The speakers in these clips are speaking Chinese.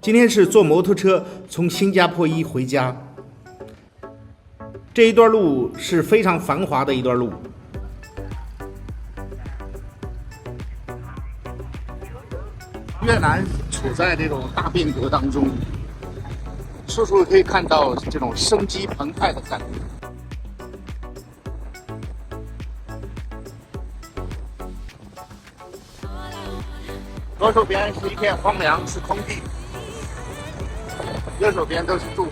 今天是坐摩托车从新加坡一回家，这一段路是非常繁华的一段路。越南处在这种大变革当中，处处可以看到这种生机澎湃的感觉。左手边是一片荒凉，是空地；右手边都是住户。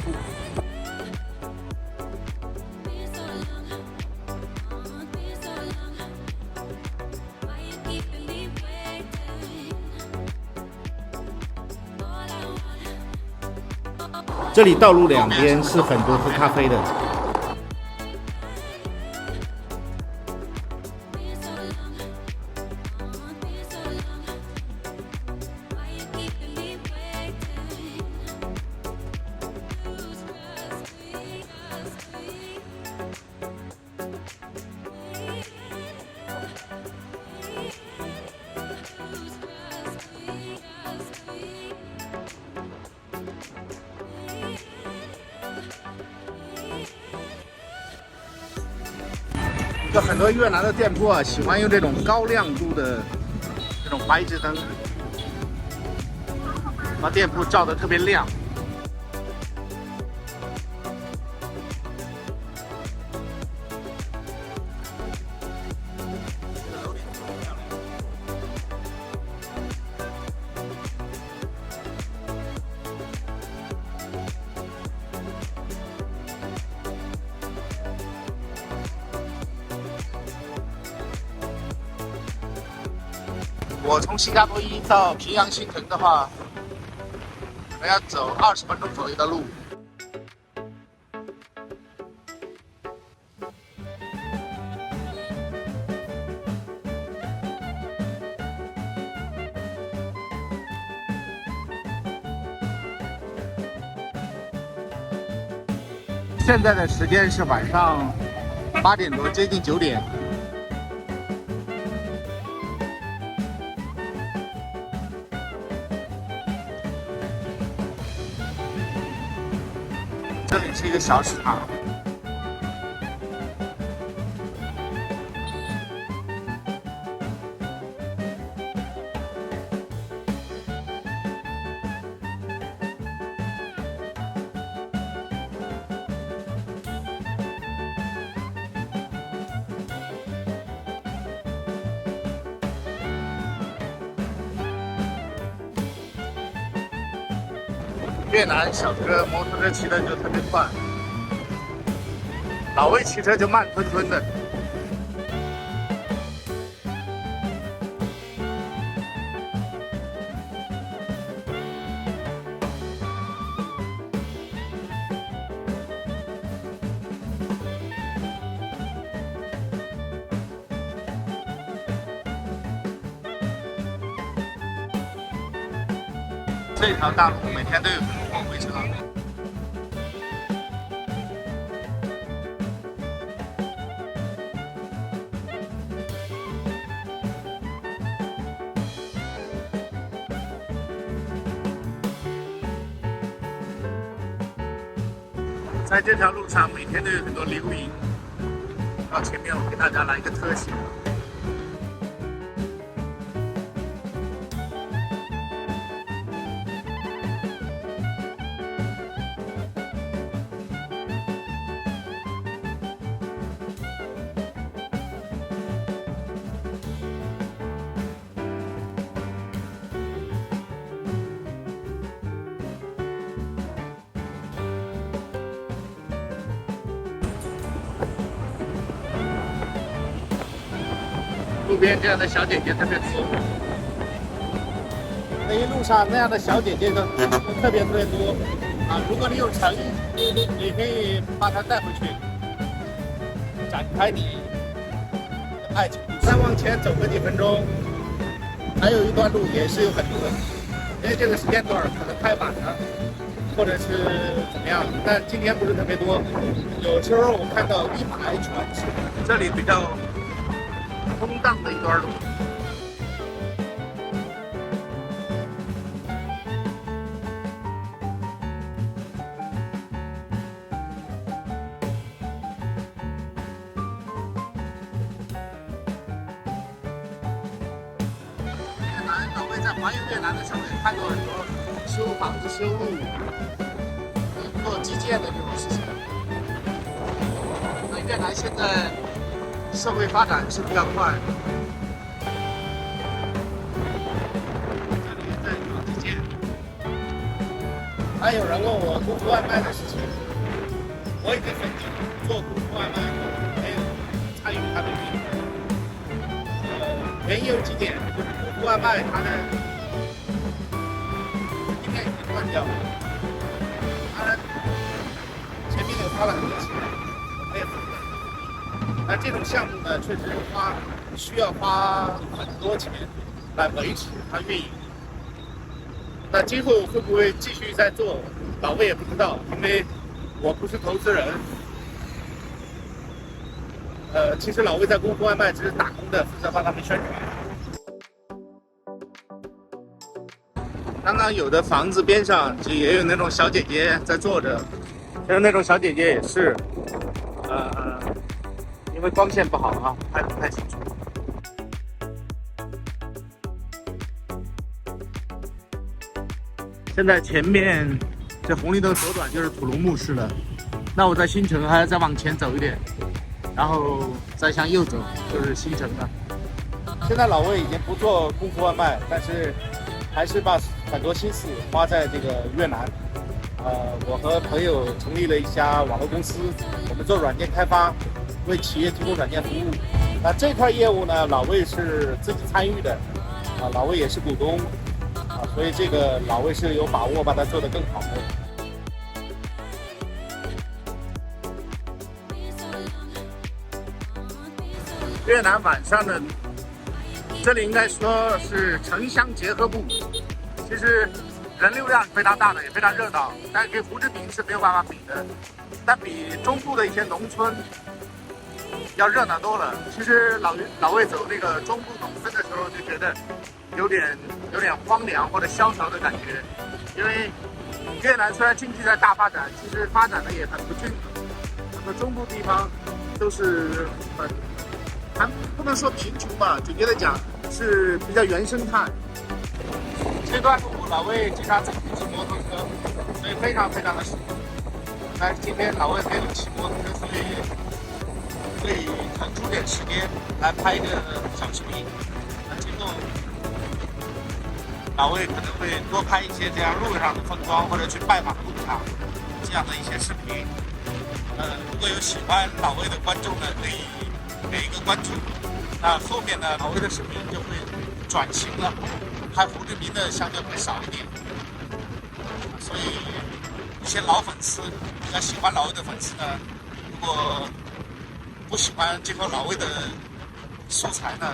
这里道路两边是很多喝咖啡的。就很多越南的店铺啊，喜欢用这种高亮度的这种白炽灯，把店铺照得特别亮。我从新加坡一到平阳新城的话，我要走20分钟左右的路。现在的时间是晚上8点多，接近9点。这里是一个小市场，越南小哥摩托车骑的就特别快，老魏骑车就慢吞吞的。这条大路每天都有货柜车。在这条路上，每天都有很多流萤。到前面，我给大家来一个特写。路边这样的小姐姐特别多，那一路上那样的小姐姐都特别多啊！如果你有诚意，你可以把她带回去，展开你的爱情。再往前走个几分钟，还有一段路也是有很多，因为这个时间段可能太晚了，或者是怎么样，但今天不是特别多。有时候我看到一排船只，这里比较空荡的一段路。环游越南的时候，也看到很多修房子、修路、做基建的这种事情。那越南现在社会发展是比较快，这里在做基建。还有人问我功夫外卖的事情，我已经很久做功夫外卖，没有参与它的运营。原因有几点，就是功夫外卖它的应该已经断掉了，当然前面也花了很多钱，我也很多。那这种项目呢，确实需要花很多钱来维持它运营。那今后会不会继续再做，老魏也不知道，因为我不是投资人。其实老魏在功夫外卖只是打工的，负责帮他们宣传。刚刚有的房子边上也有那种小姐姐在坐着，其实那种小姐姐也是，因为光线不好啊，拍不太清楚。现在前面这红绿灯左转就是土龙墓寺了，那我在新城还要再往前走一点，然后再向右走就是新城了。现在老魏已经不做功夫外卖，但是还是把很多心思花在这个越南。我和朋友成立了一家网络公司，我们做软件开发，为企业提供软件服务。那这块业务呢，老魏是自己参与的，老魏也是股东，所以这个老魏是有把握把它做得更好的。越南晚上的这里应该说是城乡结合部，其实人流量非常大的，也非常热闹，但是跟胡志明是没有办法比的，但比中部的一些农村要热闹多了。其实老魏走那个中部农村的时候，就觉得有点荒凉或者萧条的感觉，因为越南虽然经济在大发展，其实发展的也很不均衡，很多中部地方都是还不能说贫穷吧，准确的讲是比较原生态。这段路老魏经常自己骑摩托车，所以非常非常的熟。但是今天老魏没有骑摩托车，所以腾出点时间来拍一个小视频。那今后老魏可能会多拍一些这样路上的风光，或者去拜访路上这样的一些视频。如果有喜欢老魏的观众呢，可以给一个关注。那后面呢，老魏的视频就会转型了，拍胡志明的相对会少一点。所以一些老粉丝，比较喜欢老魏的粉丝呢，如果不喜欢今后老魏的素材呢，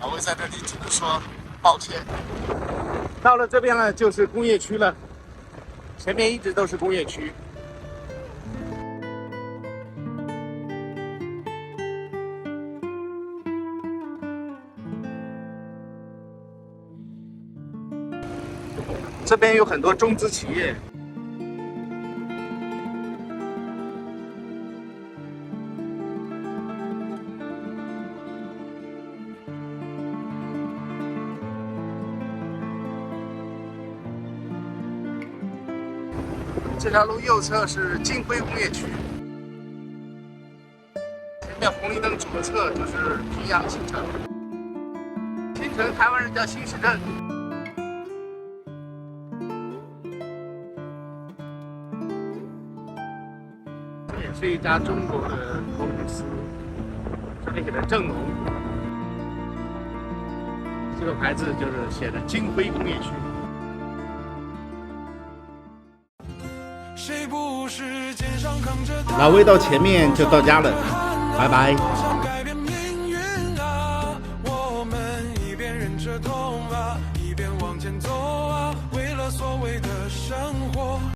老魏在这里只能说抱歉。到了这边呢，就是工业区了，前面一直都是工业区。这边有很多中资企业。这条路右侧是金辉工业区，前面红绿灯左侧就是平阳新城。新城台湾人叫新市镇。这也是一家中国的公司，这里写的正隆，这个牌子就是写的金辉工业区。老魏到前面就到家了，拜拜。